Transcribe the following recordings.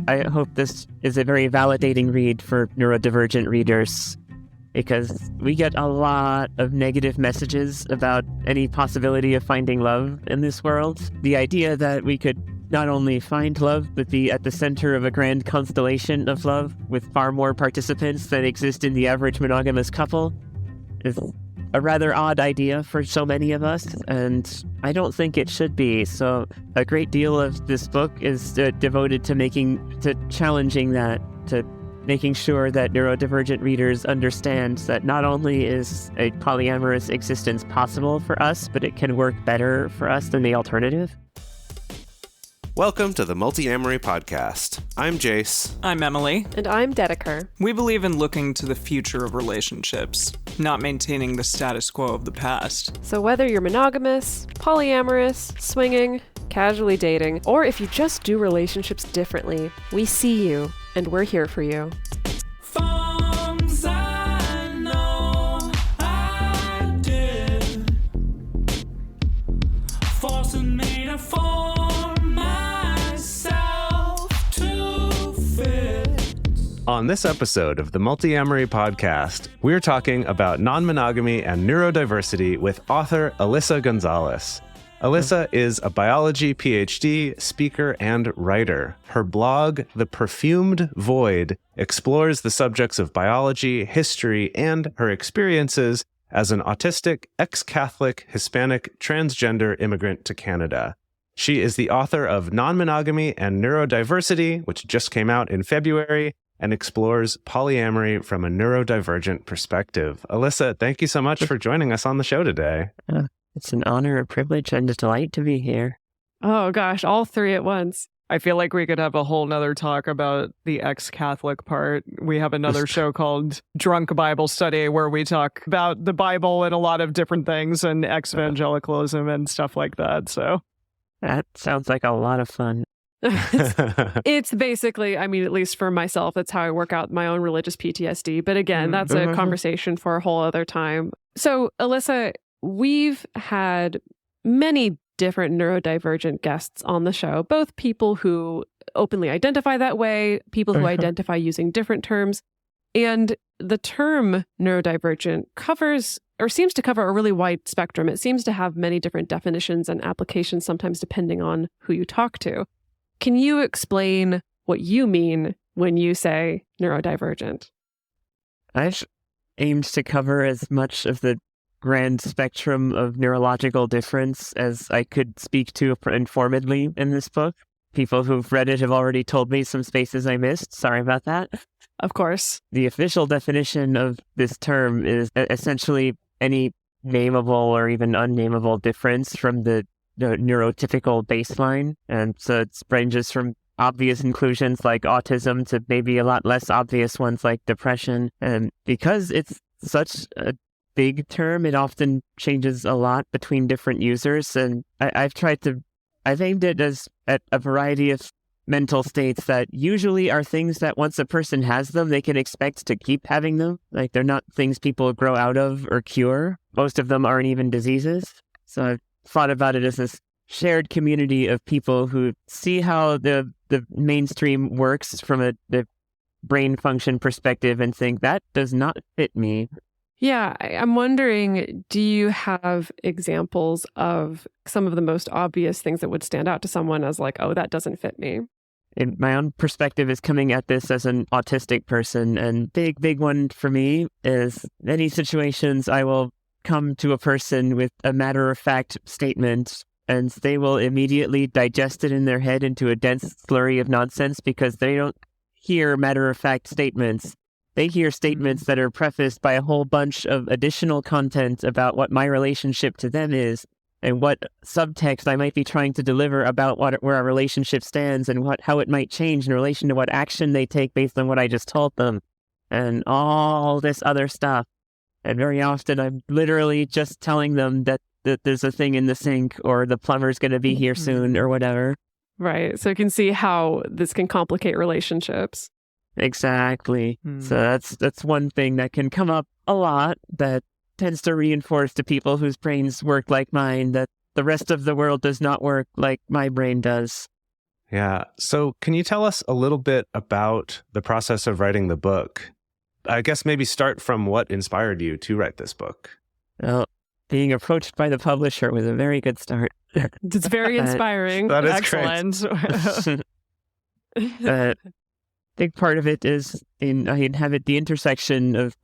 I hope this is a very validating read for neurodivergent readers, because we get a lot of negative messages about any possibility of finding love in this world. The idea that we could not only find love, but be at the center of a grand constellation of love with far more participants than exist in the average monogamous couple is a rather odd idea for so many of us, and I don't think it should be. So a great deal of this book is devoted to challenging that, to making sure that neurodivergent readers understand that not only is a polyamorous existence possible for us, but it can work better for us than the alternative. Welcome to the Multiamory podcast. I'm Jace. I'm Emily. And I'm Dedeker. We believe in looking to the future of relationships, not maintaining the status quo of the past. So whether you're monogamous, polyamorous, swinging, casually dating, or if you just do relationships differently, we see you, and we're here for you. On this episode of the Multiamory podcast, we're talking about non-monogamy and neurodiversity with author Alyssa Gonzalez. Alyssa is a biology Ph.D., speaker, and writer. Her blog, The Perfumed Void, explores the subjects of biology, history, and her experiences as an autistic, ex-Catholic, Hispanic, transgender immigrant to Canada. She is the author of Non-monogamy and Neurodiversity, which just came out in February, and explores polyamory from a neurodivergent perspective. Alyssa, thank you so much for joining us on the show today. It's an honor, a privilege, and a delight to be here. Oh gosh, all three at once. I feel like we could have a whole nother talk about the ex-Catholic part. We have another show called Drunk Bible Study where we talk about the Bible and a lot of different things and ex-evangelicalism and stuff like that. So that sounds like a lot of fun. It's basically, I mean, at least for myself, that's how I work out my own religious PTSD. But again, that's a conversation for a whole other time. So, Alyssa, we've had many different neurodivergent guests on the show, both people who openly identify that way, people who identify using different terms. And the term neurodivergent covers or seems to cover a really wide spectrum. It seems to have many different definitions and applications, sometimes depending on who you talk to. Can you explain what you mean when you say neurodivergent? I've aimed to cover as much of the grand spectrum of neurological difference as I could speak to informedly in this book. People who've read it have already told me some spaces I missed. Sorry about that. Of course. The official definition of this term is essentially any nameable or even unnameable difference from the neurotypical baseline. And so it ranges from obvious inclusions like autism to maybe a lot less obvious ones like depression. And because it's such a big term, it often changes a lot between different users. And I've aimed it at a variety of mental states that usually are things that once a person has them, they can expect to keep having them. Like they're not things people grow out of or cure. Most of them aren't even diseases. So I've thought about it as this shared community of people who see how the mainstream works from the brain function perspective and think that does not fit me. Yeah, I'm wondering, do you have examples of some of the most obvious things that would stand out to someone as like, oh, that doesn't fit me? And my own perspective is coming at this as an autistic person, and big one for me is many situations I will come to a person with a matter-of-fact statement, and they will immediately digest it in their head into a dense slurry of nonsense because they don't hear matter-of-fact statements. They hear statements that are prefaced by a whole bunch of additional content about what my relationship to them is and what subtext I might be trying to deliver about where our relationship stands and how it might change in relation to what action they take based on what I just told them and all this other stuff. And very often I'm literally just telling them that there's a thing in the sink or the plumber's going to be here soon or whatever. Right. So you can see how this can complicate relationships. Exactly. So that's one thing that can come up a lot that tends to reinforce to people whose brains work like mine that the rest of the world does not work like my brain does. Yeah. So can you tell us a little bit about the process of writing the book? I guess maybe start from what inspired you to write this book. Well, being approached by the publisher was a very good start. It's very inspiring. That is Excellent. Big part of it is I inhabit the intersection of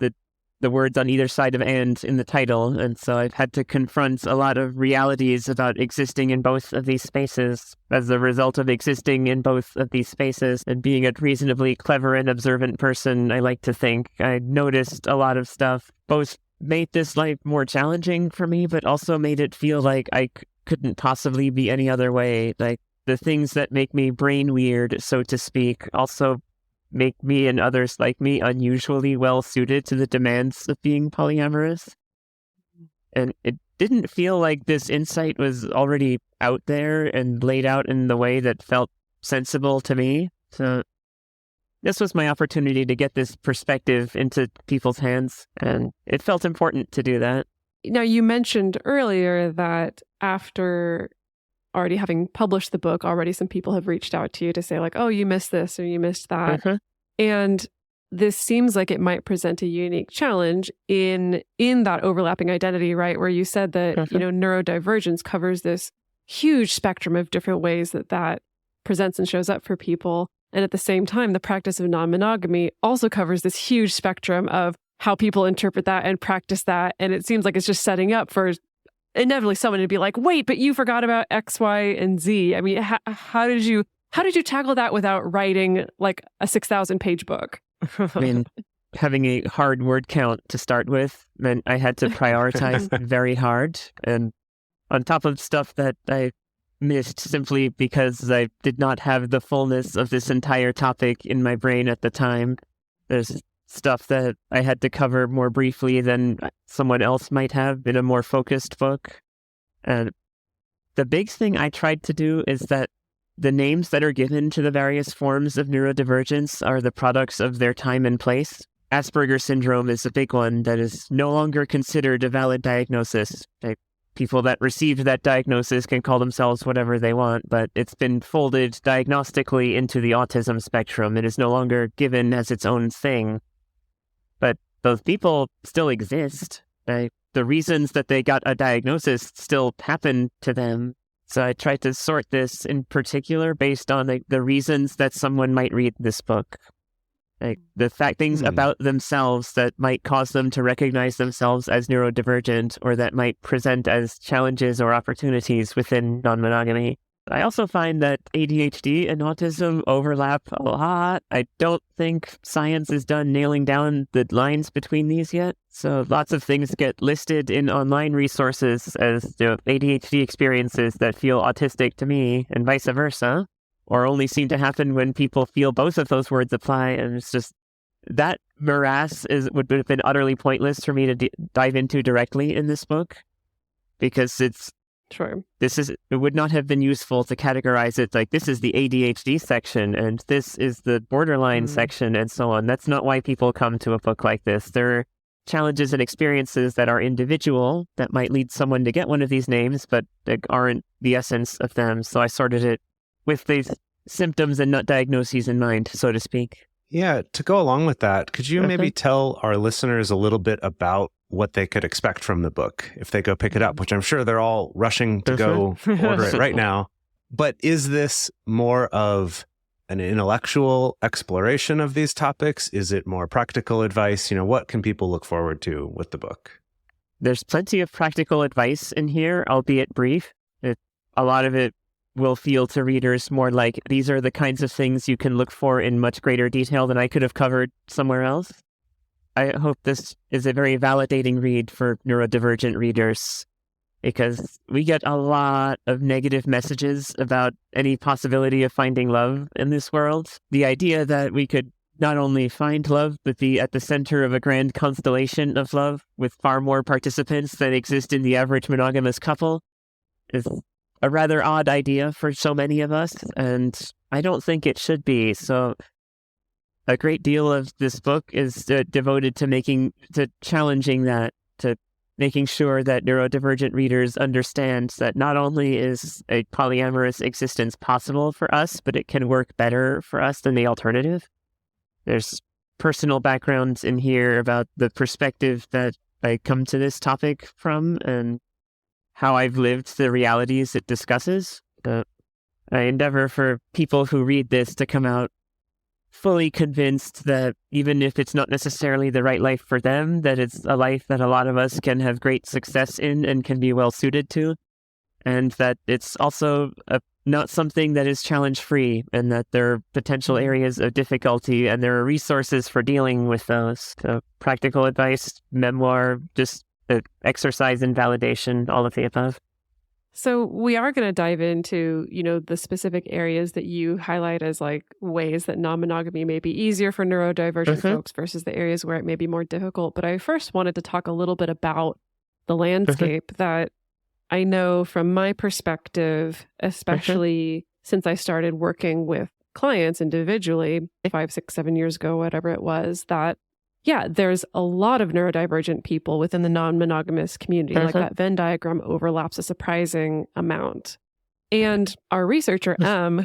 the words on either side of "and" in the title, and so I've had to confront a lot of realities about existing in both of these spaces. As a result of existing in both of these spaces and being a reasonably clever and observant person, I like to think, I noticed a lot of stuff, both made this life more challenging for me, but also made it feel like I couldn't possibly be any other way. Like, the things that make me brain weird, so to speak, also make me and others like me unusually well suited to the demands of being polyamorous. And it didn't feel like this insight was already out there and laid out in the way that felt sensible to me. So this was my opportunity to get this perspective into people's hands, and it felt important to do that. Now, you mentioned earlier that after already having published the book, already some people have reached out to you to say like, oh, you missed this or you missed that. And this seems like it might present a unique challenge in that overlapping identity, right? Where you said that, neurodivergence covers this huge spectrum of different ways that presents and shows up for people. And at the same time, the practice of non-monogamy also covers this huge spectrum of how people interpret that and practice that. And it seems like it's just setting up for inevitably someone to be like, wait, but you forgot about X, Y, and Z. I mean, how did you tackle that without writing like a 6,000-page book? I mean, having a hard word count to start with meant I had to prioritize very hard. And on top of stuff that I missed simply because I did not have the fullness of this entire topic in my brain at the time, there's stuff that I had to cover more briefly than someone else might have in a more focused book. And the big thing I tried to do is that the names that are given to the various forms of neurodivergence are the products of their time and place. Asperger's syndrome is a big one that is no longer considered a valid diagnosis. People that received that diagnosis can call themselves whatever they want, but it's been folded diagnostically into the autism spectrum. It is no longer given as its own thing. But those people still exist. The reasons that they got a diagnosis still happen to them. So I tried to sort this in particular based on the reasons that someone might read this book. The things about themselves that might cause them to recognize themselves as neurodivergent or that might present as challenges or opportunities within non-monogamy. I also find that ADHD and autism overlap a lot. I don't think science is done nailing down the lines between these yet. So lots of things get listed in online resources as ADHD experiences that feel autistic to me and vice versa, or only seem to happen when people feel both of those words apply. And it's just that morass would have been utterly pointless for me to dive into directly in this book, because it's Sure. It would not have been useful to categorize it like this is the ADHD section and this is the borderline section and so on. That's not why people come to a book like this. There are challenges and experiences that are individual that might lead someone to get one of these names, but that aren't the essence of them. So I sorted it with these symptoms and not diagnoses in mind, so to speak. Yeah, to go along with that, could you maybe tell our listeners a little bit about what they could expect from the book if they go pick it up, which I'm sure they're all rushing to go order it right now. But is this more of an intellectual exploration of these topics? Is it more practical advice? What can people look forward to with the book? There's plenty of practical advice in here, albeit brief. A lot of it will feel to readers more like these are the kinds of things you can look for in much greater detail than I could have covered somewhere else. I hope this is a very validating read for neurodivergent readers, because we get a lot of negative messages about any possibility of finding love in this world. The idea that we could not only find love, but be at the center of a grand constellation of love with far more participants than exist in the average monogamous couple is a rather odd idea for so many of us, and I don't think it should be. So a great deal of this book is devoted to challenging that, to making sure that neurodivergent readers understand that not only is a polyamorous existence possible for us, but it can work better for us than the alternative. There's personal backgrounds in here about the perspective that I come to this topic from and how I've lived the realities it discusses. I endeavor for people who read this to come out fully convinced that even if it's not necessarily the right life for them, that it's a life that a lot of us can have great success in and can be well suited to, and that it's also not something that is challenge-free, and that there are potential areas of difficulty, and there are resources for dealing with those. So practical advice, memoir, just exercise in validation, all of the above. So we are going to dive into, the specific areas that you highlight as like ways that non-monogamy may be easier for neurodivergent folks versus the areas where it may be more difficult. But I first wanted to talk a little bit about the landscape that I know from my perspective, especially since I started working with clients individually 5, 6, 7 years ago, whatever it was, that there's a lot of neurodivergent people within the non-monogamous community. Like that Venn diagram overlaps a surprising amount. And our researcher,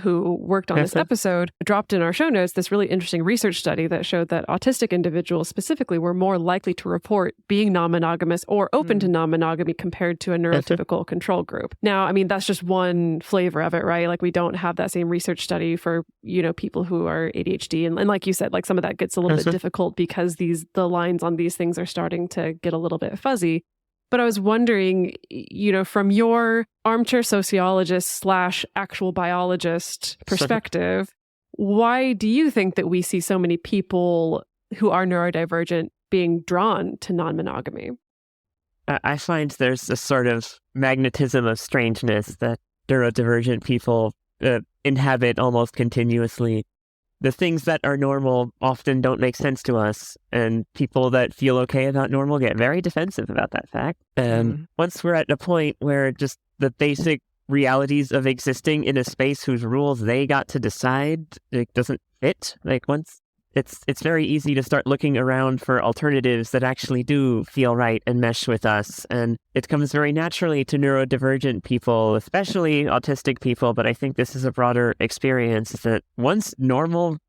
who worked on this episode, dropped in our show notes this really interesting research study that showed that autistic individuals specifically were more likely to report being non-monogamous or open to non-monogamy compared to a neurotypical control group. Now, I mean, that's just one flavor of it, right? Like we don't have that same research study for, people who are ADHD. And like you said, like some of that gets a little bit difficult because the lines on these things are starting to get a little bit fuzzy. But I was wondering, from your armchair sociologist / actual biologist perspective, why do you think that we see so many people who are neurodivergent being drawn to non-monogamy? I find there's a sort of magnetism of strangeness that neurodivergent people inhabit almost continuously. The things that are normal often don't make sense to us, and people that feel okay about normal get very defensive about that fact. And once we're at a point where just the basic realities of existing in a space whose rules they got to decide doesn't fit, once it's very easy to start looking around for alternatives that actually do feel right and mesh with us. And it comes very naturally to neurodivergent people, especially autistic people, but I think this is a broader experience that once normal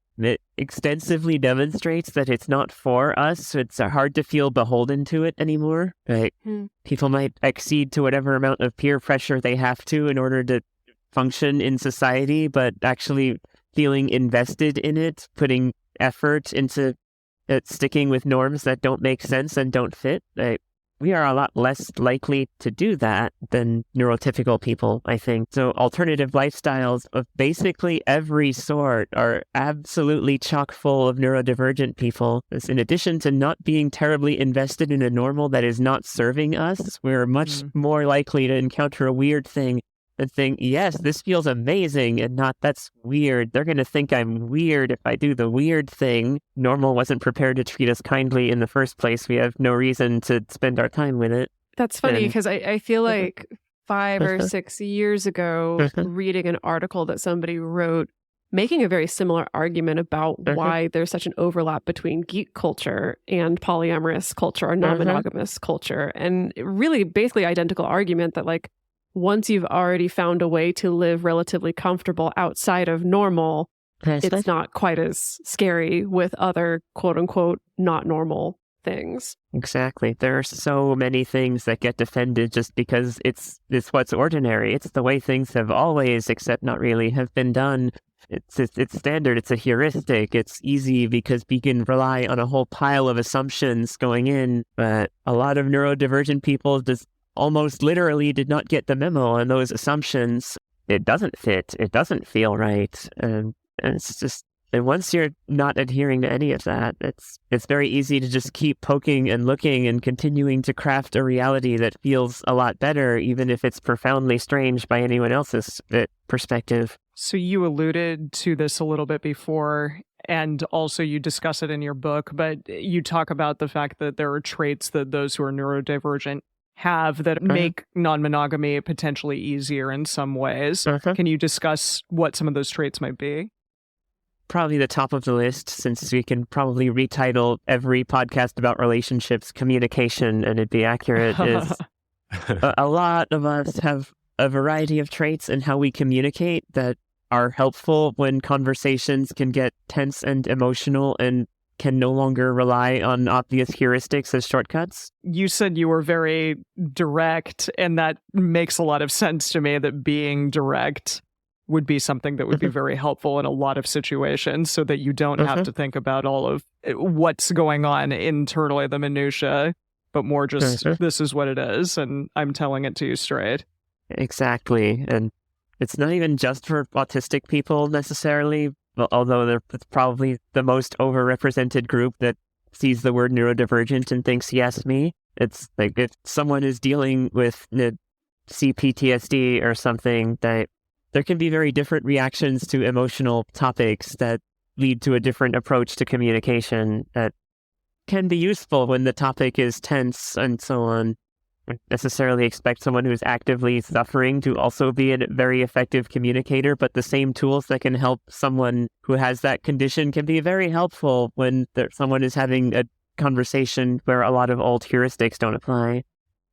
extensively demonstrates that it's not for us, it's hard to feel beholden to it anymore. People might accede to whatever amount of peer pressure they have to in order to function in society, but actually feeling invested in it, putting effort into sticking with norms that don't make sense and don't fit, we are a lot less likely to do that than neurotypical people, I think. So alternative lifestyles of basically every sort are absolutely chock full of neurodivergent people. In addition to not being terribly invested in a normal that is not serving us, we're much more likely to encounter a weird thing and think, yes, this feels amazing, and not, that's weird. They're going to think I'm weird if I do the weird thing. Normal wasn't prepared to treat us kindly in the first place. We have no reason to spend our time with it. That's funny because I feel like 5 or 6 years ago, reading an article that somebody wrote making a very similar argument about why there's such an overlap between geek culture and polyamorous culture or non-monogamous culture. And really basically identical argument that once you've already found a way to live relatively comfortable outside of normal, it's not quite as scary with other quote unquote not normal things. Exactly. There are so many things that get defended just because it's what's ordinary. It's the way things have always, except not really, have been done. It's standard. It's a heuristic. It's easy because we can rely on a whole pile of assumptions going in. But a lot of neurodivergent people just almost literally did not get the memo on those assumptions. It doesn't fit. It doesn't feel right. And it's just, and once you're not adhering to any of that, it's very easy to just keep poking and looking and continuing to craft a reality that feels a lot better, even if it's profoundly strange by anyone else's perspective. So you alluded to this a little bit before, and also you discuss it in your book, but you talk about the fact that there are traits that those who are neurodivergent have that make non-monogamy potentially easier in some ways. Can you discuss what some of those traits might be? probably the top of the list, since we can probably retitle every podcast about relationships communication and it'd be accurate, is a lot of us have a variety of traits in how we communicate that are helpful when conversations can get tense and emotional and can no longer rely on obvious heuristics as shortcuts. You said you were very direct, and that makes a lot of sense to me, that being direct would be something that would be very helpful in a lot of situations, so that you don't have to think about all of what's going on internally, the minutiae, but more just this is what it is, and I'm telling it to you straight. Exactly. And it's not even just for autistic people necessarily, although it's probably the most overrepresented group that sees the word neurodivergent and thinks, yes, me. It's like if someone is dealing with CPTSD or something, that there can be very different reactions to emotional topics that lead to a different approach to communication that can be useful when the topic is tense and so on. Don't necessarily expect someone who's actively suffering to also be a very effective communicator, but the same tools that can help someone who has that condition can be very helpful when someone is having a conversation where a lot of old heuristics don't apply.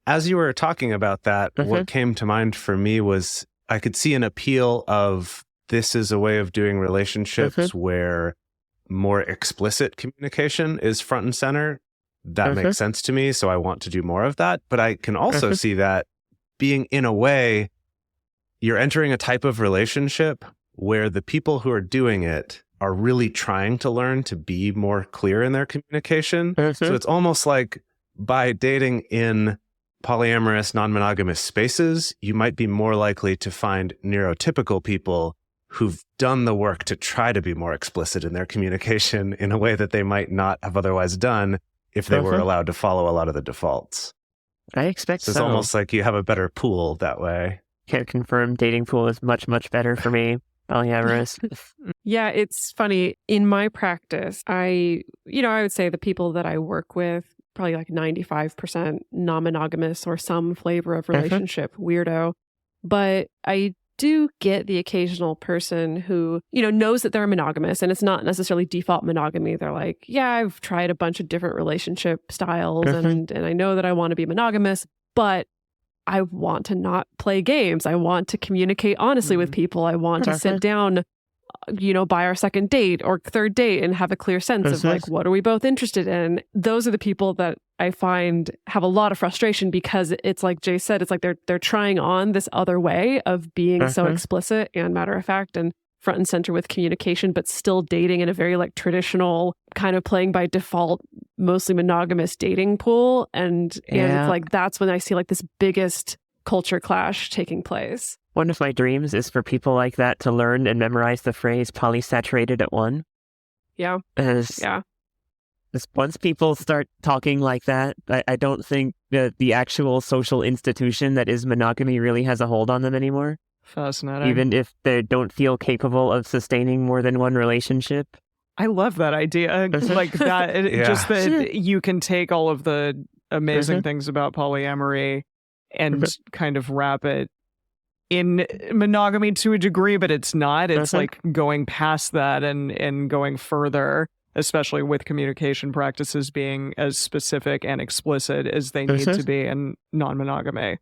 As you were talking about that, what came to mind for me was I could see an appeal of this is a way of doing relationships where more explicit communication is front and center. That makes sense to me, so I want to do more of that. But I can also see that being, in a way, you're entering a type of relationship where the people who are doing it are really trying to learn to be more clear in their communication. So it's almost like by dating in polyamorous, non-monogamous spaces, you might be more likely to find neurotypical people who've done the work to try to be more explicit in their communication in a way that they might not have otherwise done if they were allowed to follow a lot of the defaults. I expect so. It's almost like you have a better pool that way. Can't confirm dating pool is much, much better for me. Polyamorous. Yeah, it's funny. In my practice, I would say the people that I work with, probably like 95% non-monogamous or some flavor of relationship weirdo. But I do get the occasional person who, knows that they're monogamous, and it's not necessarily default monogamy. They're like, yeah, I've tried a bunch of different relationship styles and I know that I want to be monogamous, but I want to not play games. I want to communicate honestly with people. I want to sit down, by our second date or third date and have a clear sense of like, what are we both interested in? Those are the people that I find have a lot of frustration, because it's like Jay said, it's like they're trying on this other way of being so explicit and matter of fact and front and center with communication, but still dating in a very like traditional kind of playing by default, mostly monogamous dating pool. And it's like, that's when I see like this biggest culture clash taking place. One of my dreams is for people like that to learn and memorize the phrase polysaturated at one. Yeah. Once people start talking like that, I don't think that the actual social institution that is monogamy really has a hold on them anymore. Fascinating. Even if they don't feel capable of sustaining more than one relationship. I love that idea. Like that, just that you can take all of the amazing things about polyamory and kind of wrap it in monogamy to a degree, but it's not. It's like going past that and going further, especially with communication practices being as specific and explicit as they need to be in non-monogamy.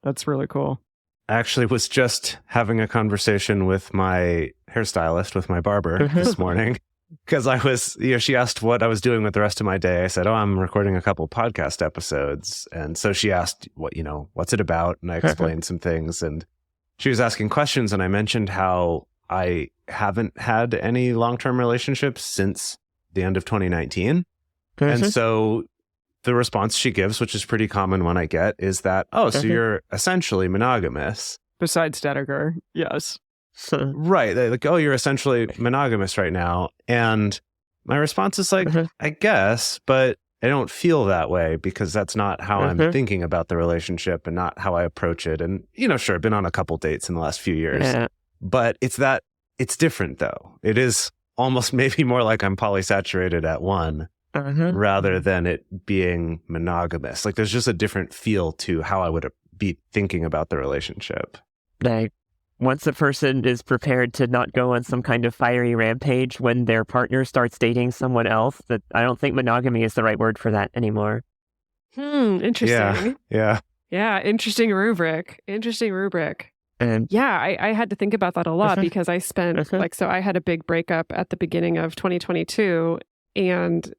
That's really cool. I actually was just having a conversation with my hairstylist, with my barber this morning, because I was, she asked what I was doing with the rest of my day. I said, I'm recording a couple podcast episodes. And so she asked, what's it about? And I explained some things, and she was asking questions. And I mentioned how I haven't had any long-term relationships since the end of 2019. And so the response she gives, which is pretty common one I get, is that, so you're essentially monogamous. Besides Dedeker, yes. Right. They're like, you're essentially monogamous right now. And my response is like, I guess, but I don't feel that way, because that's not how I'm thinking about the relationship and not how I approach it. And, sure, I've been on a couple dates in the last few years, but it's different though. It is almost maybe more like I'm polysaturated at one rather than it being monogamous. Like there's just a different feel to how I would be thinking about the relationship. once a person is prepared to not go on some kind of fiery rampage when their partner starts dating someone else, that I don't think monogamy is the right word for that anymore. Interesting. Yeah. Interesting rubric. And I had to think about that a lot because I spent I had a big breakup at the beginning of 2022 and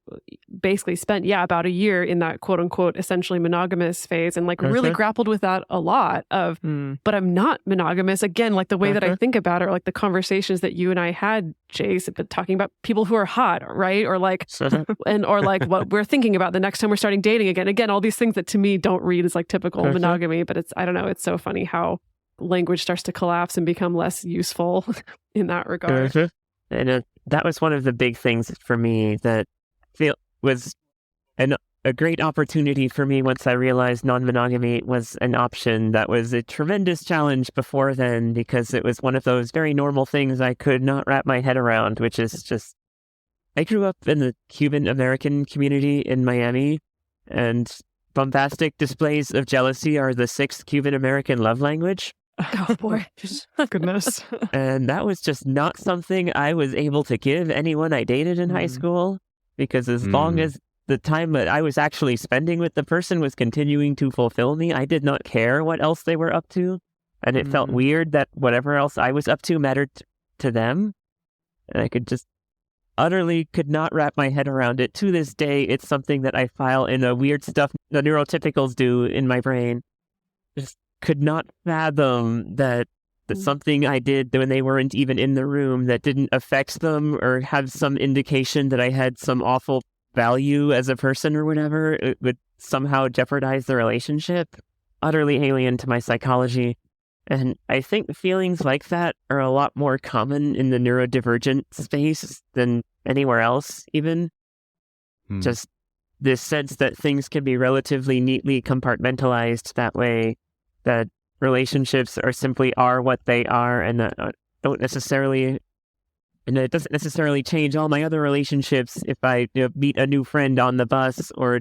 basically spent about a year in that quote unquote essentially monogamous phase and really grappled with that a lot of but I'm not monogamous again, like the way that I think about it, or like the conversations that you and I had, Jace, but talking about people who are hot, right? Or or what we're thinking about the next time we're starting dating again, all these things that to me don't read as like typical monogamy, but it's, I don't know, it's so funny how language starts to collapse and become less useful in that regard. And that was one of the big things for me that was a great opportunity for me once I realized non-monogamy was an option. That was a tremendous challenge before then, because it was one of those very normal things I could not wrap my head around, which is just, I grew up in the Cuban American community in Miami, and bombastic displays of jealousy are the sixth Cuban American love language. Oh boy. Goodness. And that was just not something I was able to give anyone I dated in high school, because as long as the time that I was actually spending with the person was continuing to fulfill me, I did not care what else they were up to. And it felt weird that whatever else I was up to mattered to them. And I could not wrap my head around it. To this day, it's something that I file in a weird stuff the neurotypicals do in my brain. Just could not fathom that something I did when they weren't even in the room that didn't affect them or have some indication that I had some awful value as a person or whatever, it would somehow jeopardize the relationship. Utterly alien to my psychology. And I think feelings like that are a lot more common in the neurodivergent space than anywhere else, even. Just this sense that things can be relatively neatly compartmentalized that way, that relationships are what they are, and that don't necessarily, and it doesn't necessarily change all my other relationships if I meet a new friend on the bus or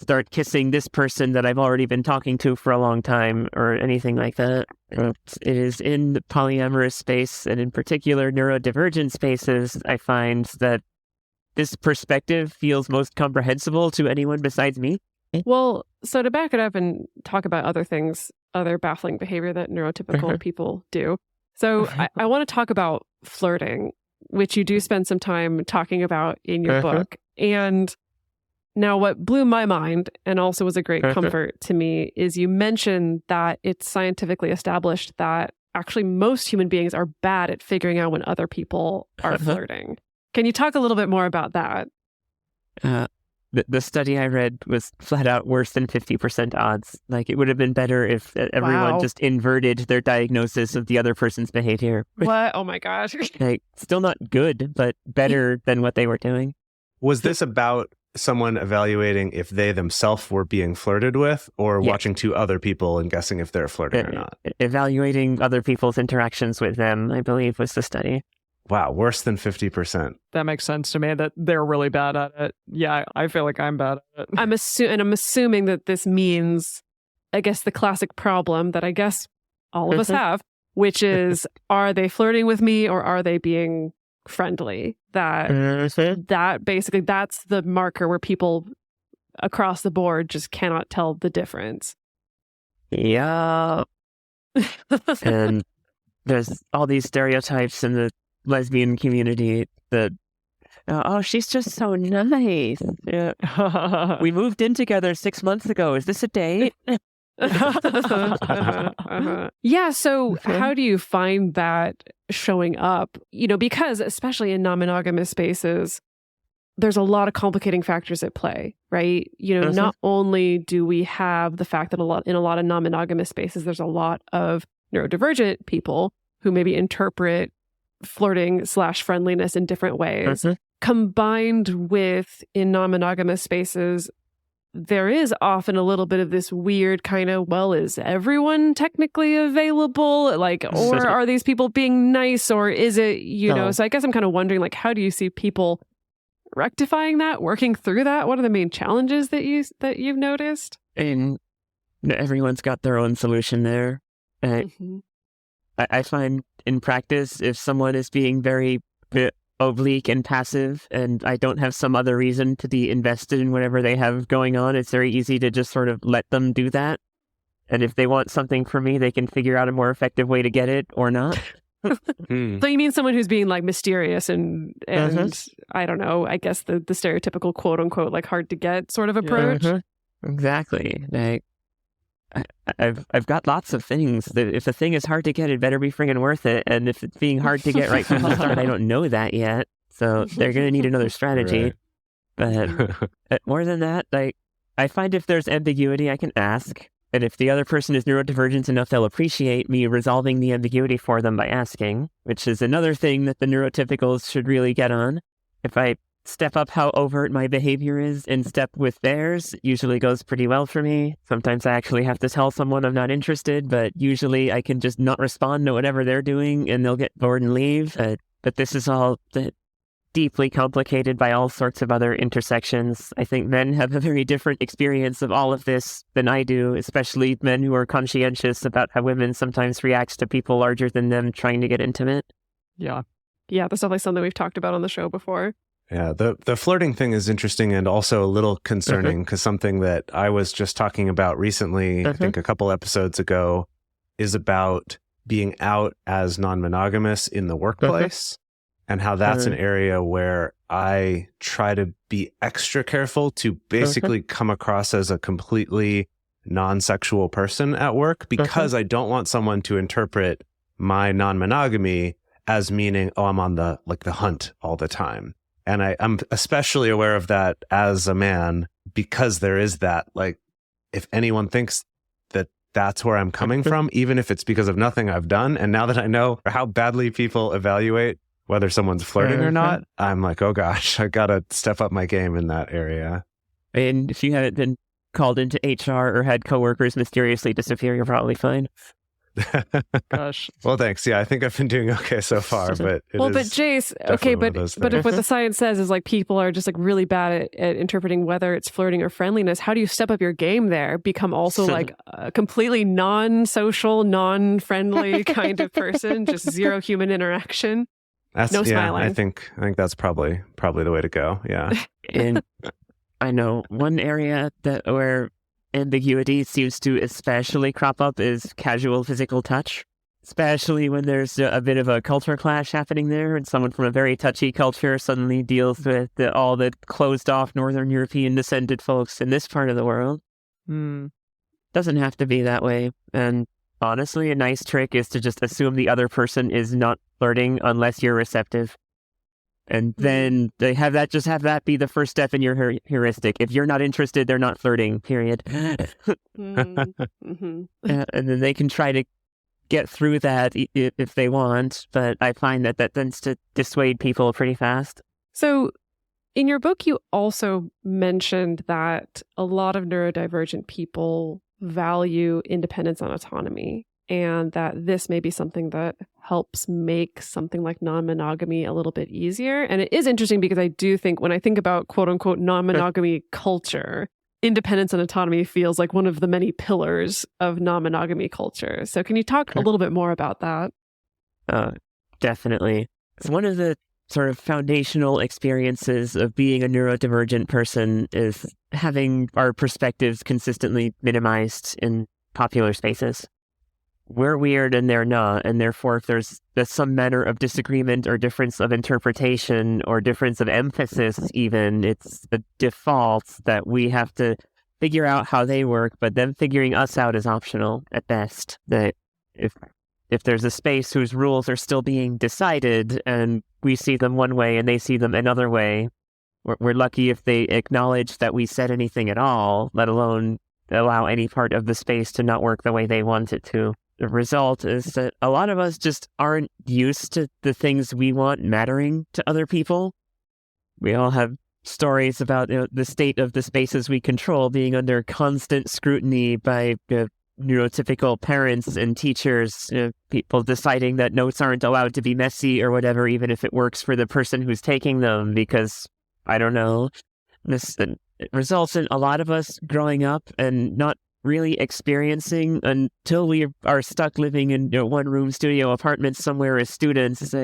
start kissing this person that I've already been talking to for a long time or anything like that. It is in the polyamorous space, and in particular neurodivergent spaces, I find that this perspective feels most comprehensible to anyone besides me. Well, so to back it up and talk about other things, other baffling behavior that neurotypical people do. So I want to talk about flirting, which you do spend some time talking about in your book. And now what blew my mind and also was a great comfort to me is you mentioned that it's scientifically established that actually most human beings are bad at figuring out when other people are flirting. Can you talk a little bit more about that? The study I read was flat out worse than 50% odds. Like, it would have been better if everyone just inverted their diagnosis of the other person's behavior. What? Oh my gosh. Like, still not good, but better than what they were doing. Was this about someone evaluating if they themselves were being flirted with, or watching two other people and guessing if they're flirting or not? Evaluating other people's interactions with them, I believe, was the study. Wow, worse than 50%. That makes sense to me that they're really bad at it. Yeah, I feel like I'm bad at it. I'm assuming that this means, I guess, the classic problem that I guess all of us have, which is, are they flirting with me or are they being friendly? That basically, that's the marker where people across the board just cannot tell the difference. Yeah. And there's all these stereotypes in the lesbian community that, oh, she's just so nice. Yeah. We moved in together 6 months ago. Is this a date? Yeah, so how do you find that showing up? Because especially in non-monogamous spaces, there's a lot of complicating factors at play, right? Not only do we have the fact that in a lot of non-monogamous spaces, there's a lot of neurodivergent people who maybe interpret flirting / friendliness in different ways. Combined with, in non-monogamous spaces, there is often a little bit of this weird kind of, well, is everyone technically available? Like, or are these people being nice, or is it, So I guess I'm kind of wondering, like, how do you see people rectifying that, working through that? What are the main challenges that you've noticed? And everyone's got their own solution there. I find in practice, if someone is being very oblique and passive, and I don't have some other reason to be invested in whatever they have going on, it's very easy to just sort of let them do that. And if they want something from me, they can figure out a more effective way to get it or not. So you mean someone who's being like mysterious and I don't know, I guess the stereotypical quote unquote like hard to get sort of approach? Exactly. Like, I've got lots of things. If a thing is hard to get, it better be friggin' worth it. And if it's being hard to get right from the start, I don't know that yet. So they're going to need another strategy. Right. But more than that, like, I find if there's ambiguity, I can ask. And if the other person is neurodivergent enough, they'll appreciate me resolving the ambiguity for them by asking, which is another thing that the neurotypicals should really get on. If I step up how overt my behavior is in step with theirs, it usually goes pretty well for me. Sometimes I actually have to tell someone I'm not interested, but usually I can just not respond to whatever they're doing and they'll get bored and leave. But this is all deeply complicated by all sorts of other intersections. I think men have a very different experience of all of this than I do, especially men who are conscientious about how women sometimes react to people larger than them trying to get intimate. Yeah. Yeah, that's definitely something we've talked about on the show before. Yeah, the flirting thing is interesting and also a little concerning because something that I was just talking about recently, I think a couple episodes ago, is about being out as non-monogamous in the workplace and how that's an area where I try to be extra careful to basically come across as a completely non-sexual person at work because I don't want someone to interpret my non-monogamy as meaning, oh, I'm on the hunt all the time. And I'm especially aware of that as a man because there is that, like, if anyone thinks that that's where I'm coming from, even if it's because of nothing I've done, and now that I know how badly people evaluate whether someone's flirting or not, I'm like, oh gosh, I got to step up my game in that area. And if you haven't been called into HR or had coworkers mysteriously disappear, you're probably fine. Gosh. Well, thanks. Yeah, I think I've been doing okay so far, but but Jace, okay, but if what the science says is like people are just like really bad at interpreting whether it's flirting or friendliness, how do you step up your game there? Become also like a completely non-social, non-friendly kind of person, just zero human interaction. No smiling. I think that's probably the way to go. Yeah. And I know one area where ambiguity seems to especially crop up is casual physical touch, especially when there's a bit of a culture clash happening there and someone from a very touchy culture suddenly deals with all the closed off Northern European descended folks in this part of the world. Doesn't have to be that way. And honestly, a nice trick is to just assume the other person is not flirting unless you're receptive. And then they have that be the first step in your heuristic. If you're not interested, they're not flirting, period. And then they can try to get through that if they want. But I find that tends to dissuade people pretty fast. So in your book, you also mentioned that a lot of neurodivergent people value independence and autonomy, and that this may be something that helps make something like non-monogamy a little bit easier. And it is interesting because I do think when I think about quote unquote non-monogamy culture, independence and autonomy feels like one of the many pillars of non-monogamy culture. So can you talk a little bit more about that? Definitely. One of the sort of foundational experiences of being a neurodivergent person is having our perspectives consistently minimized in popular spaces. We're weird and they're not, and therefore if there's some manner of disagreement or difference of interpretation or difference of emphasis even, it's a default that we have to figure out how they work, but them figuring us out is optional at best. That if there's a space whose rules are still being decided and we see them one way and they see them another way, we're lucky if they acknowledge that we said anything at all, let alone allow any part of the space to not work the way they want it to. The result is that a lot of us just aren't used to the things we want mattering to other people. We all have stories about the state of the spaces we control being under constant scrutiny by neurotypical parents and teachers, people deciding that notes aren't allowed to be messy or whatever, even if it works for the person who's taking them, because, I don't know, it results in a lot of us growing up and not really experiencing until we are stuck living in one-room studio apartments somewhere as students.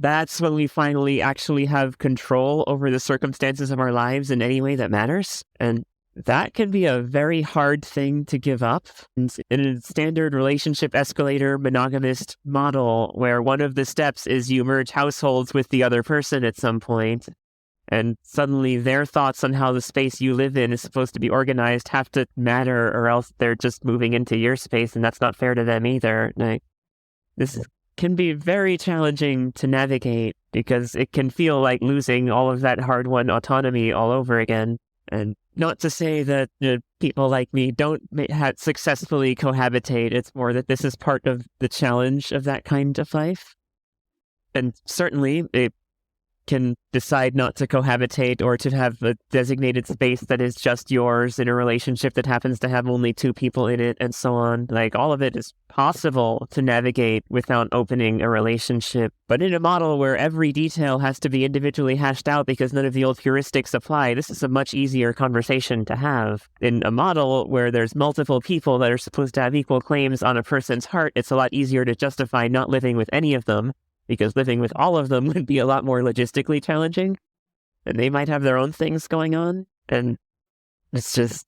That's when we finally actually have control over the circumstances of our lives in any way that matters. And that can be a very hard thing to give up. In a standard relationship escalator monogamist model, where one of the steps is you merge households with the other person at some point, and suddenly their thoughts on how the space you live in is supposed to be organized have to matter, or else they're just moving into your space, and that's not fair to them either. This can be very challenging to navigate because it can feel like losing all of that hard-won autonomy all over again. And not to say that people like me don't successfully cohabitate. It's more that this is part of the challenge of that kind of life. And certainly it can decide not to cohabitate or to have a designated space that is just yours in a relationship that happens to have only two people in it, and so on. Like, all of it is possible to navigate without opening a relationship. But in a model where every detail has to be individually hashed out because none of the old heuristics apply, this is a much easier conversation to have. In a model where there's multiple people that are supposed to have equal claims on a person's heart, it's a lot easier to justify not living with any of them, because living with all of them would be a lot more logistically challenging, and they might have their own things going on. And it's just,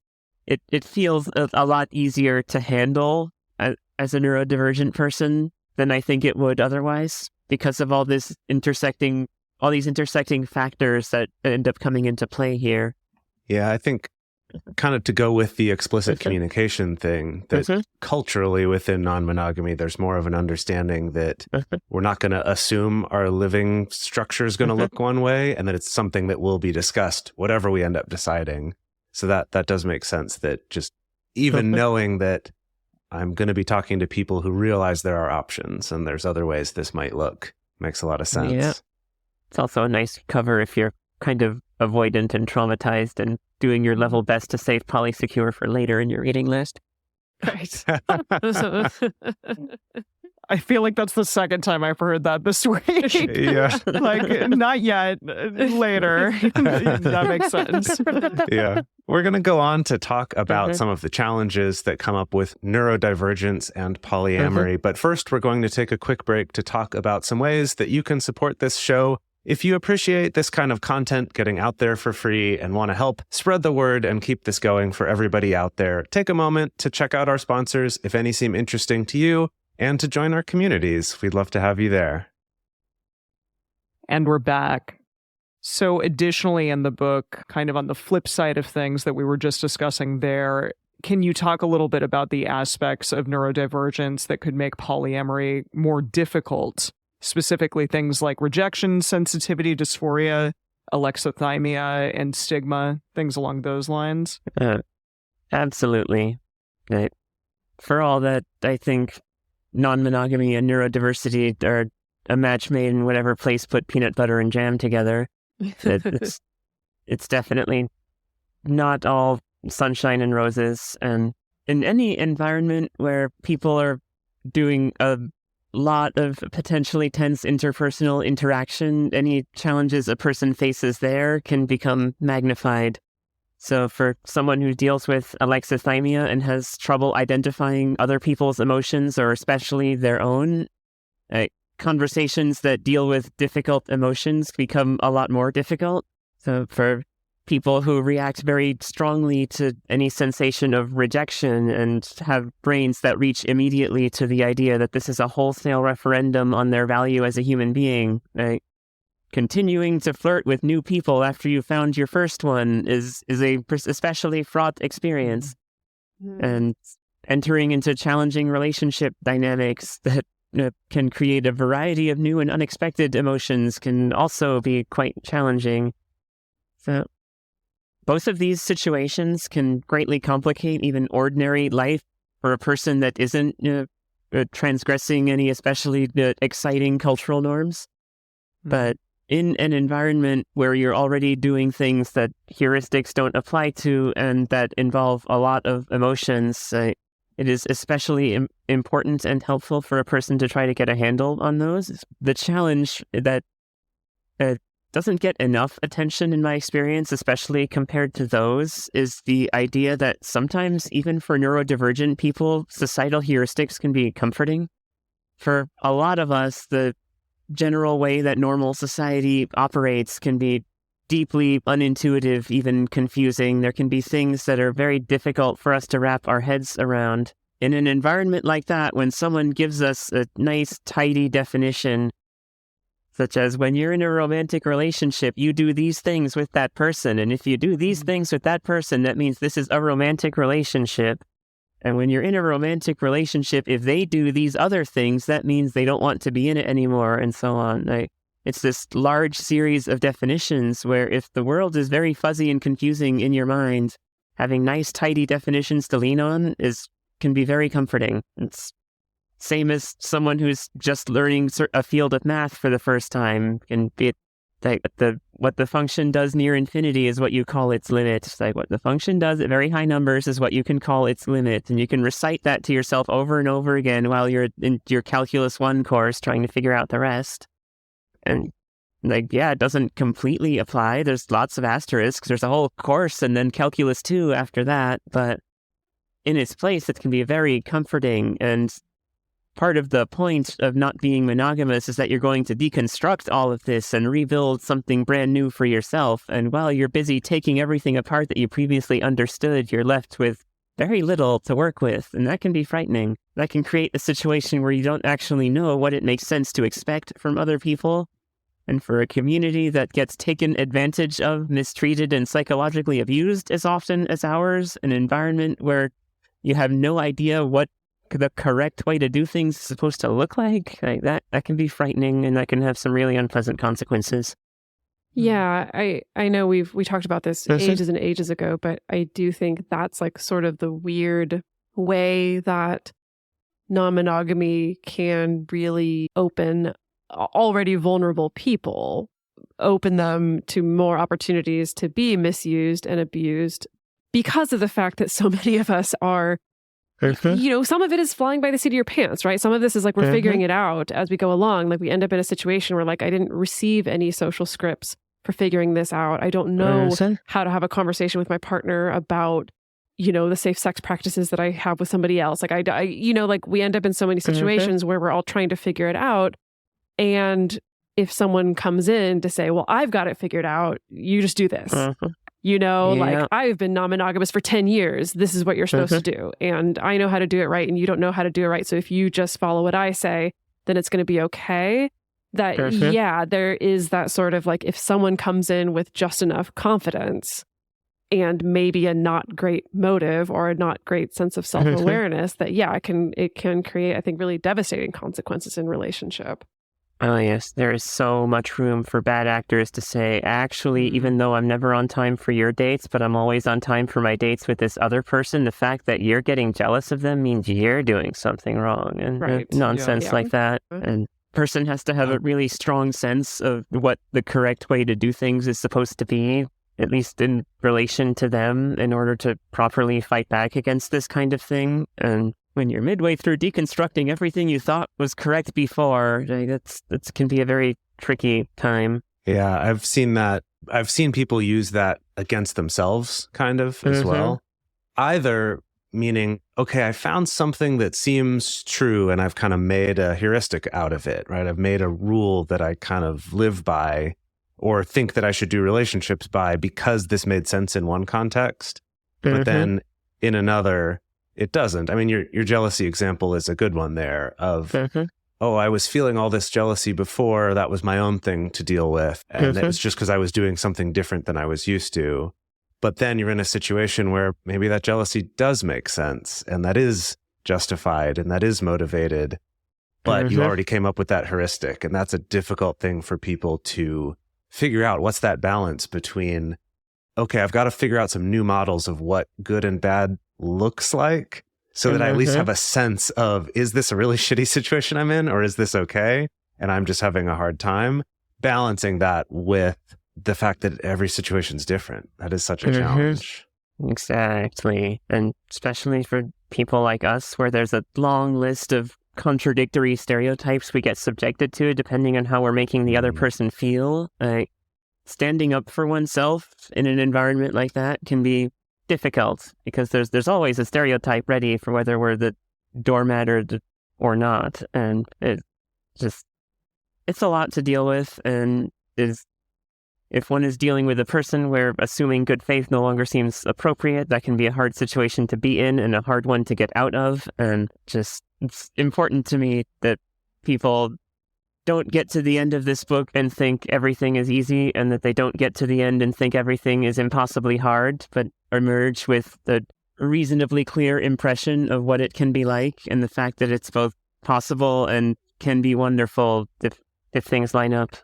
it feels a lot easier to handle as a neurodivergent person than I think it would otherwise, because of all these intersecting factors that end up coming into play here. Yeah, I think kind of to go with the explicit communication thing, that culturally within non-monogamy, there's more of an understanding that we're not going to assume our living structure is going to look one way, and that it's something that will be discussed, whatever we end up deciding. So that does make sense, that just even knowing that I'm going to be talking to people who realize there are options and there's other ways this might look makes a lot of sense. Yeah. It's also a nice cover if you're kind of avoidant and traumatized and doing your level best to save polysecure for later in your reading list. Right. I feel like that's the second time I've heard that this week. Yeah. Like, not yet, later. That makes sense. Yeah. We're going to go on to talk about some of the challenges that come up with neurodivergence and polyamory. But first, we're going to take a quick break to talk about some ways that you can support this show. If you appreciate this kind of content getting out there for free and want to help spread the word and keep this going for everybody out there, take a moment to check out our sponsors if any seem interesting to you, and to join our communities. We'd love to have you there. And we're back. So additionally in the book, kind of on the flip side of things that we were just discussing there, can you talk a little bit about the aspects of neurodivergence that could make polyamory more difficult? Specifically things like rejection, sensitivity, dysphoria, alexithymia, and stigma, things along those lines? Absolutely. Right. For all that, I think non-monogamy and neurodiversity are a match made in whatever place put peanut butter and jam together. It's definitely not all sunshine and roses. And in any environment where people are doing a lot of potentially tense interpersonal interaction, any challenges a person faces there can become magnified. So for someone who deals with alexithymia and has trouble identifying other people's emotions, or especially their own, conversations that deal with difficult emotions become a lot more difficult. So for people who react very strongly to any sensation of rejection and have brains that reach immediately to the idea that this is a wholesale referendum on their value as a human being, continuing to flirt with new people after you found your first one is a especially fraught experience. And entering into challenging relationship dynamics that can create a variety of new and unexpected emotions can also be quite challenging. So both of these situations can greatly complicate even ordinary life for a person that isn't transgressing any especially exciting cultural norms. But in an environment where you're already doing things that heuristics don't apply to and that involve a lot of emotions, it is especially important and helpful for a person to try to get a handle on those. The challenge that doesn't get enough attention in my experience, especially compared to those, is the idea that sometimes even for neurodivergent people, societal heuristics can be comforting. For a lot of us, the general way that normal society operates can be deeply unintuitive, even confusing. There can be things that are very difficult for us to wrap our heads around. In an environment like that, when someone gives us a nice, tidy definition, such as when you're in a romantic relationship, you do these things with that person. And if you do these things with that person, that means this is a romantic relationship. And when you're in a romantic relationship, if they do these other things, that means they don't want to be in it anymore, and so on. It's this large series of definitions where if the world is very fuzzy and confusing in your mind, having nice, tidy definitions to lean on can be very comforting. It's same as someone who's just learning a field of math for the first time. Can be like what the function does near infinity is what you call its limit. It's like what the function does at very high numbers is what you can call its limit. And you can recite that to yourself over and over again while you're in your Calculus 1 course trying to figure out the rest. And it doesn't completely apply. There's lots of asterisks. There's a whole course and then Calculus 2 after that. But in its place, it can be very comforting. And part of the point of not being monogamous is that you're going to deconstruct all of this and rebuild something brand new for yourself. And while you're busy taking everything apart that you previously understood, you're left with very little to work with. And that can be frightening. That can create a situation where you don't actually know what it makes sense to expect from other people. And for a community that gets taken advantage of, mistreated, and psychologically abused as often as ours, an environment where you have no idea what the correct way to do things is supposed to look like that can be frightening, and that can have some really unpleasant consequences. Yeah, I know we talked about this ages and ages ago, but I do think that's like sort of the weird way that non-monogamy can really open already vulnerable people, open them to more opportunities to be misused and abused because of the fact that so many of us are some of it is flying by the seat of your pants, right? Some of this is like we're figuring it out as we go along. Like we end up in a situation where like I didn't receive any social scripts for figuring this out. I don't know how to have a conversation with my partner about, the safe sex practices that I have with somebody else. Like like we end up in so many situations where we're all trying to figure it out. And if someone comes in to say, well, I've got it figured out, you just do this. Like I've been non-monogamous for 10 years. This is what you're supposed to do. And I know how to do it right. And you don't know how to do it right. So if you just follow what I say, then it's going to be okay. There is that sort of like if someone comes in with just enough confidence and maybe a not great motive or a not great sense of self-awareness, it can create, I think, really devastating consequences in relationship. Oh, yes. There is so much room for bad actors to say, actually, even though I'm never on time for your dates, but I'm always on time for my dates with this other person, the fact that you're getting jealous of them means you're doing something wrong. And nonsense like that. And person has to have a really strong sense of what the correct way to do things is supposed to be, at least in relation to them, in order to properly fight back against this kind of thing. And when you're midway through deconstructing everything you thought was correct before, that can be a very tricky time. Yeah, I've seen that. I've seen people use that against themselves kind of as well. Either meaning, okay, I found something that seems true and I've kind of made a heuristic out of it, right? I've made a rule that I kind of live by or think that I should do relationships by because this made sense in one context. But then in another, it doesn't. I mean, your jealousy example is a good one there of, oh, I was feeling all this jealousy before. That was my own thing to deal with. And it was just because I was doing something different than I was used to. But then you're in a situation where maybe that jealousy does make sense and that is justified and that is motivated. But you already came up with that heuristic. And that's a difficult thing for people to figure out. What's that balance between, okay, I've got to figure out some new models of what good and bad looks like so that I at least have a sense of, is this a really shitty situation I'm in or is this okay? And I'm just having a hard time balancing that with the fact that every situation's different. That is such a challenge. Exactly. And especially for people like us where there's a long list of contradictory stereotypes we get subjected to depending on how we're making the other person feel. standing up for oneself in an environment like that can be difficult because there's always a stereotype ready for whether we're the doormat or not. And it's a lot to deal with. And if one is dealing with a person where assuming good faith no longer seems appropriate, that can be a hard situation to be in and a hard one to get out of. And it's important to me that people don't get to the end of this book and think everything is easy, and that they don't get to the end and think everything is impossibly hard, but emerge with the reasonably clear impression of what it can be like and the fact that it's both possible and can be wonderful if things line up.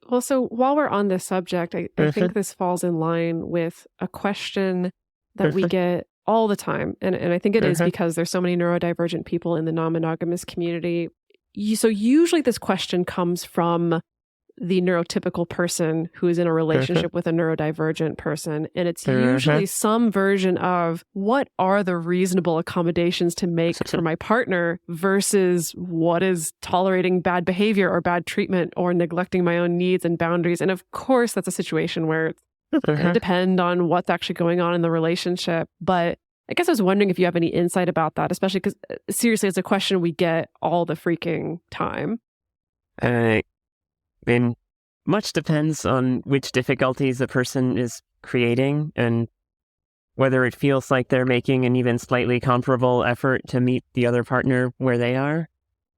Well, so while we're on this subject, I think this falls in line with a question that we get all the time. And I think it is because there's so many neurodivergent people in the non-monogamous community. So usually this question comes from the neurotypical person who is in a relationship with a neurodivergent person. And it's usually some version of, what are the reasonable accommodations to make for my partner versus what is tolerating bad behavior or bad treatment or neglecting my own needs and boundaries. And of course, that's a situation where it's going to depend on what's actually going on in the relationship. But I guess I was wondering if you have any insight about that, especially because seriously, it's a question we get all the freaking time. I mean, much depends on which difficulties a person is creating and whether it feels like they're making an even slightly comparable effort to meet the other partner where they are.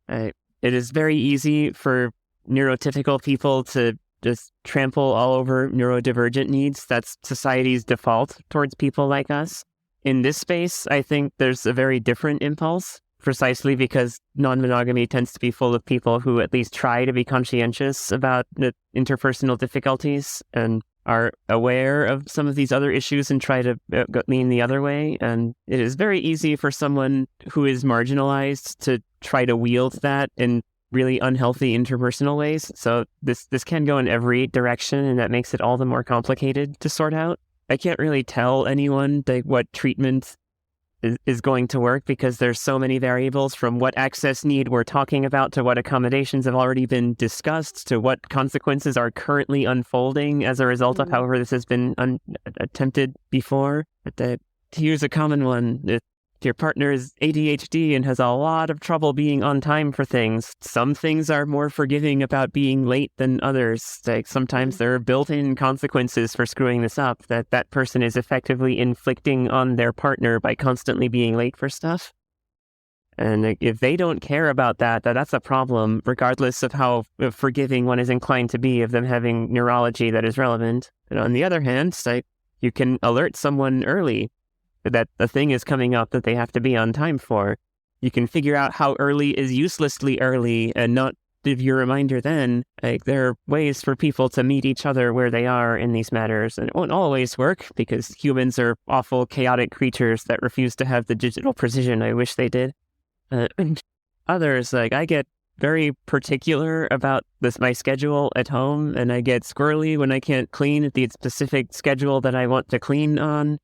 It is very easy for neurotypical people to just trample all over neurodivergent needs. That's society's default towards people like us. In this space, I think there's a very different impulse, precisely because non-monogamy tends to be full of people who at least try to be conscientious about the interpersonal difficulties and are aware of some of these other issues and try to lean the other way. And it is very easy for someone who is marginalized to try to wield that in really unhealthy interpersonal ways. So this can go in every direction, and that makes it all the more complicated to sort out. I can't really tell anyone what treatment is going to work because there's so many variables, from what access need we're talking about to what accommodations have already been discussed to what consequences are currently unfolding as a result of however this has been attempted before. But to use a common one, if your partner is ADHD and has a lot of trouble being on time for things, some things are more forgiving about being late than others. Like sometimes there are built-in consequences for screwing this up that person is effectively inflicting on their partner by constantly being late for stuff. And if they don't care about that's a problem, regardless of how forgiving one is inclined to be of them having neurology that is relevant. And on the other hand, you can alert someone early that the thing is coming up that they have to be on time for. You can figure out how early is uselessly early and not give your reminder then. There are ways for people to meet each other where they are in these matters, and it won't always work because humans are awful, chaotic creatures that refuse to have the digital precision I wish they did. Others, I get very particular about my schedule at home, and I get squirrely when I can't clean at the specific schedule that I want to clean on.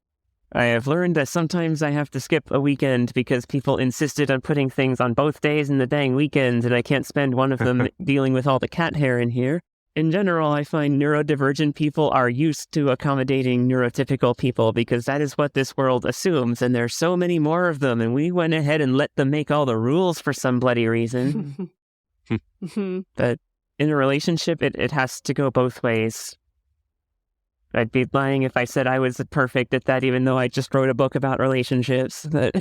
I have learned that sometimes I have to skip a weekend because people insisted on putting things on both days in the dang weekend, and I can't spend one of them dealing with all the cat hair in here. In general, I find neurodivergent people are used to accommodating neurotypical people because that is what this world assumes, and there's so many more of them, and we went ahead and let them make all the rules for some bloody reason. But in a relationship, it has to go both ways. I'd be lying if I said I was perfect at that, even though I just wrote a book about relationships. But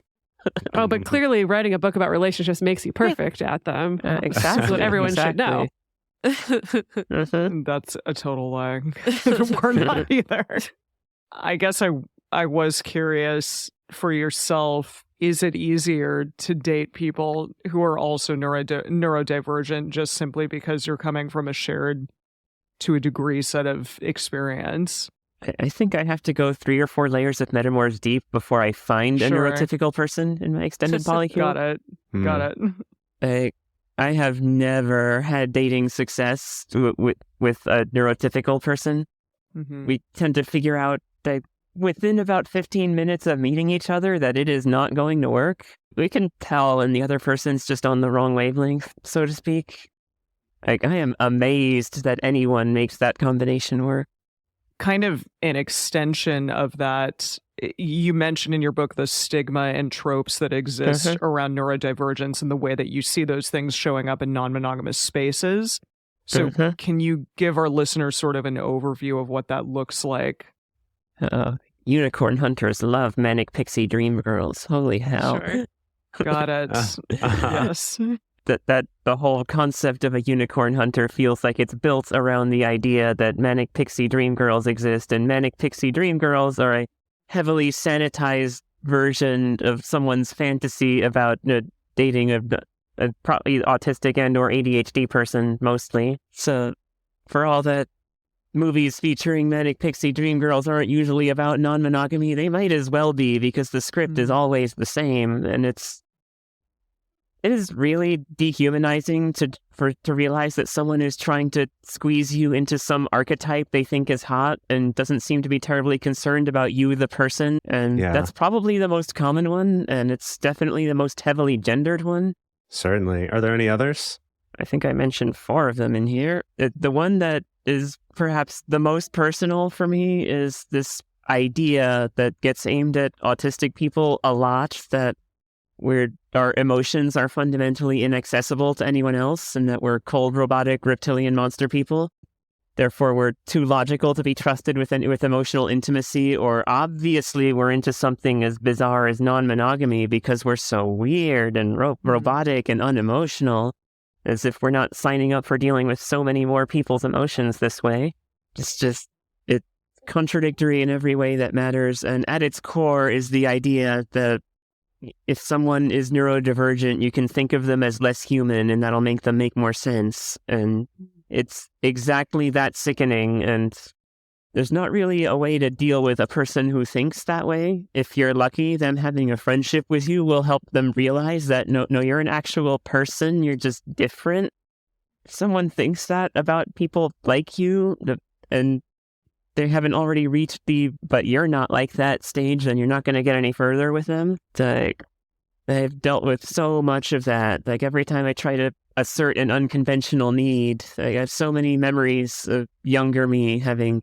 clearly writing a book about relationships makes you perfect at them. Exactly. That's what everyone should know. That's a total lie. We're not either. I guess I was curious for yourself, is it easier to date people who are also neurodivergent just simply because you're coming from a shared, to a degree, set of experience? I think I have to go 3 or 4 layers of metamorphs deep before I find a neurotypical person in my extended polycule. Got it. I have never had dating success with a neurotypical person. We tend to figure out that within about 15 minutes of meeting each other that it is not going to work. We can tell, and the other person's just on the wrong wavelength, so to speak. I am amazed that anyone makes that combination work. kind of an extension of that, you mentioned in your book the stigma and tropes that exist around neurodivergence and the way that you see those things showing up in non-monogamous spaces. So can you give our listeners sort of an overview of what that looks like? Unicorn hunters love manic pixie dream girls. Holy hell. Sure. Got it. Yes. That the whole concept of a unicorn hunter feels like it's built around the idea that manic pixie dream girls exist, and manic pixie dream girls are a heavily sanitized version of someone's fantasy about dating a probably autistic and or ADHD person mostly. So for all that movies featuring manic pixie dream girls aren't usually about non-monogamy, they might as well be, because the script is always the same, and it is really dehumanizing to realize that someone is trying to squeeze you into some archetype they think is hot and doesn't seem to be terribly concerned about you, the person. And that's probably the most common one, and it's definitely the most heavily gendered one. Certainly. Are there any others? I think I mentioned 4 of them in here. The one that is perhaps the most personal for me is this idea that gets aimed at autistic people a lot, that our emotions are fundamentally inaccessible to anyone else, and that we're cold, robotic, reptilian monster people. Therefore, we're too logical to be trusted with emotional intimacy, or obviously we're into something as bizarre as non-monogamy because we're so weird and robotic and unemotional, as if we're not signing up for dealing with so many more people's emotions this way. It's contradictory in every way that matters, and at its core is the idea that if someone is neurodivergent, you can think of them as less human, and that'll make them make more sense. And it's exactly that sickening, and there's not really a way to deal with a person who thinks that way. If you're lucky, them having a friendship with you will help them realize that no, you're an actual person, you're just different. If someone thinks that about people like you, and they haven't already reached but you're not like that stage, then you're not going to get any further with them. I've dealt with so much of that. Like, every time I try to assert an unconventional need, I have so many memories of younger me having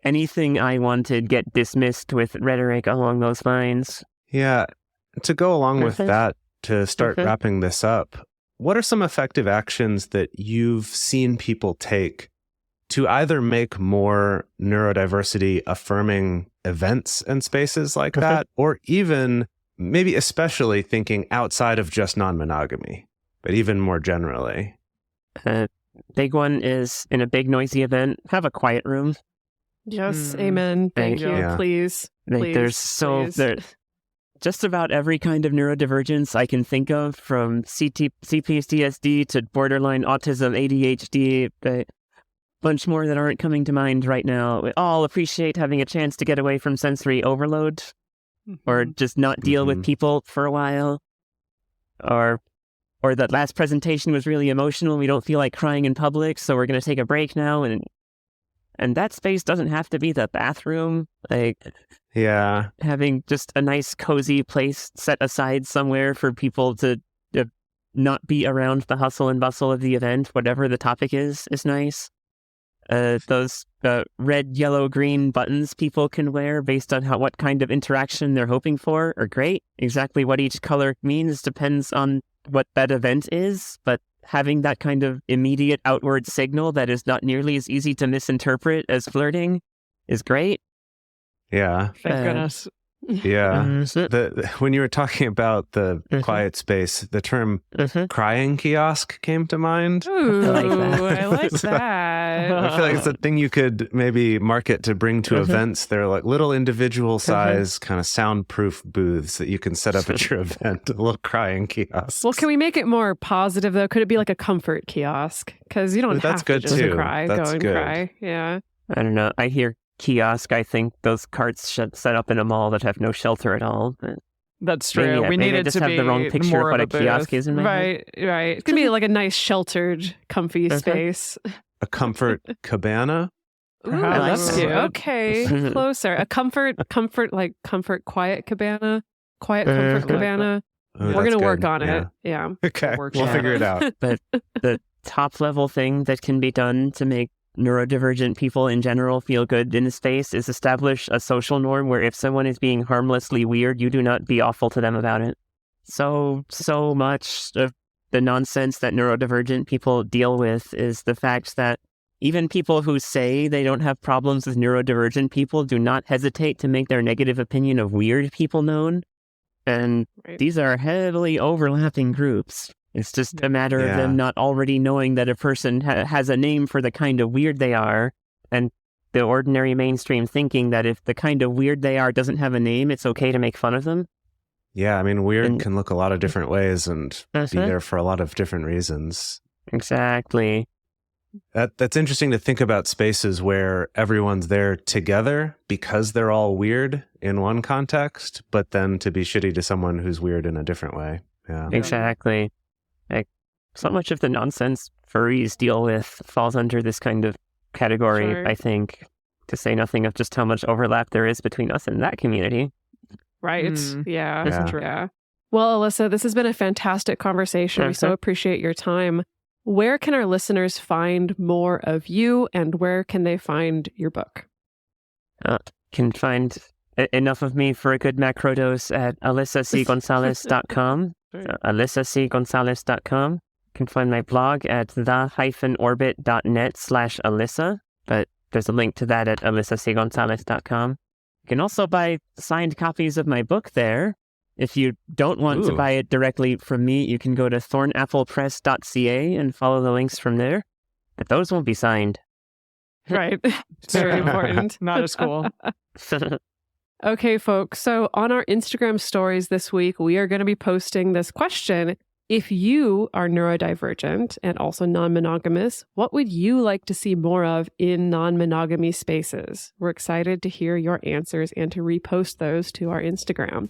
anything I wanted get dismissed with rhetoric along those lines. Yeah. To go along with that, to start wrapping this up, what are some effective actions that you've seen people take to either make more neurodiversity affirming events and spaces like that, or even maybe especially thinking outside of just non-monogamy, but even more generally? Big one is, in a big noisy event, have a quiet room. Yes, amen. Thank you. Yeah. Please. There's just about every kind of neurodivergence I can think of, from CPTSD to borderline autism, ADHD, bunch more that aren't coming to mind right now. We all appreciate having a chance to get away from sensory overload, or just not deal with people for a while, or that last presentation was really emotional. We don't feel like crying in public, so we're going to take a break now. And that space doesn't have to be the bathroom. Having just a nice, cozy place set aside somewhere for people to not be around the hustle and bustle of the event, whatever the topic is nice. Those red, yellow, green buttons people can wear based on what kind of interaction they're hoping for are great. Exactly what each color means depends on what that event is, but having that kind of immediate outward signal that is not nearly as easy to misinterpret as flirting is great. Yeah. Thank goodness. Yeah. When you were talking about the quiet space, the term crying kiosk came to mind. Ooh, I like that. I feel like it's a thing you could maybe market to bring to events. They're like little individual size kind of soundproof booths that you can set up at your event, a little crying kiosk. Well, can we make it more positive, though? Could it be like a comfort kiosk? Because you don't have to just cry. Go and cry. Yeah. I don't know. I hear kiosk, I think those carts set up in a mall that have no shelter at all. That's true. We maybe needed I just to have be the wrong picture more of what of a kiosk is in my head. Right. It's gonna be like a nice, sheltered, comfy space. A comfort cabana. Ooh, that's cute. Okay, closer. A comfort, quiet cabana. Quiet comfort cabana. Oh, we're gonna work on it. Yeah. Okay, we'll figure it out. But the top level thing that can be done to make neurodivergent people in general feel good in a space is establish a social norm where if someone is being harmlessly weird, you do not be awful to them about it. So much of the nonsense that neurodivergent people deal with is the fact that even people who say they don't have problems with neurodivergent people do not hesitate to make their negative opinion of weird people known. And these are heavily overlapping groups. It's just a matter of them not already knowing that a person has a name for the kind of weird they are, and the ordinary mainstream thinking that if the kind of weird they are doesn't have a name, it's okay to make fun of them. Yeah, I mean, weird can look a lot of different ways and be there for a lot of different reasons. Exactly. That's interesting to think about spaces where everyone's there together because they're all weird in one context, but then to be shitty to someone who's weird in a different way. Yeah, exactly. Like, so much of the nonsense furries deal with falls under this kind of category, I think, to say nothing of just how much overlap there is between us and that community. Right. Yeah. That's true. Yeah. Well, Alyssa, this has been a fantastic conversation. We so appreciate your time. Where can our listeners find more of you, and where can they find your book? Can find enough of me for a good macro dose at alyssacgonzalez.com. alyssacgonzalez.com. Can find my blog at the-orbit.net/Alyssa, but there's a link to that at alyssacgonzalez.com. You can also buy signed copies of my book there. If you don't want to buy it directly from me, you can go to thornapplepress.ca and follow the links from there. But those won't be signed. Right. Very important. Not as cool. Okay, folks. So on our Instagram stories this week, we are going to be posting this question. If you are neurodivergent and also non-monogamous, what would you like to see more of in non-monogamy spaces? We're excited to hear your answers and to repost those to our Instagram.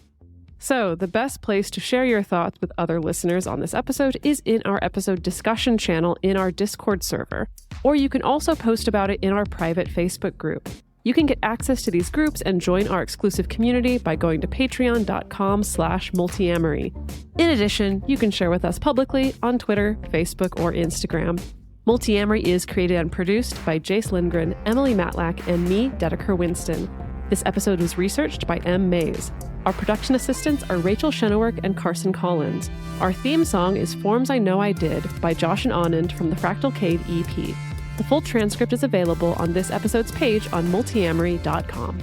So the best place to share your thoughts with other listeners on this episode is in our episode discussion channel in our Discord server, or you can also post about it in our private Facebook group. You can get access to these groups and join our exclusive community by going to patreon.com/multiamory. In addition, you can share with us publicly on Twitter, Facebook, or Instagram. Multiamory is created and produced by Jace Lindgren, Emily Matlack, and me, Dedeker Winston. This episode was researched by M. Mays. Our production assistants are Rachel Shenowork and Carson Collins. Our theme song is Forms I Know I Did by Josh and Anand from the Fractal Cave EP. The full transcript is available on this episode's page on multiamory.com.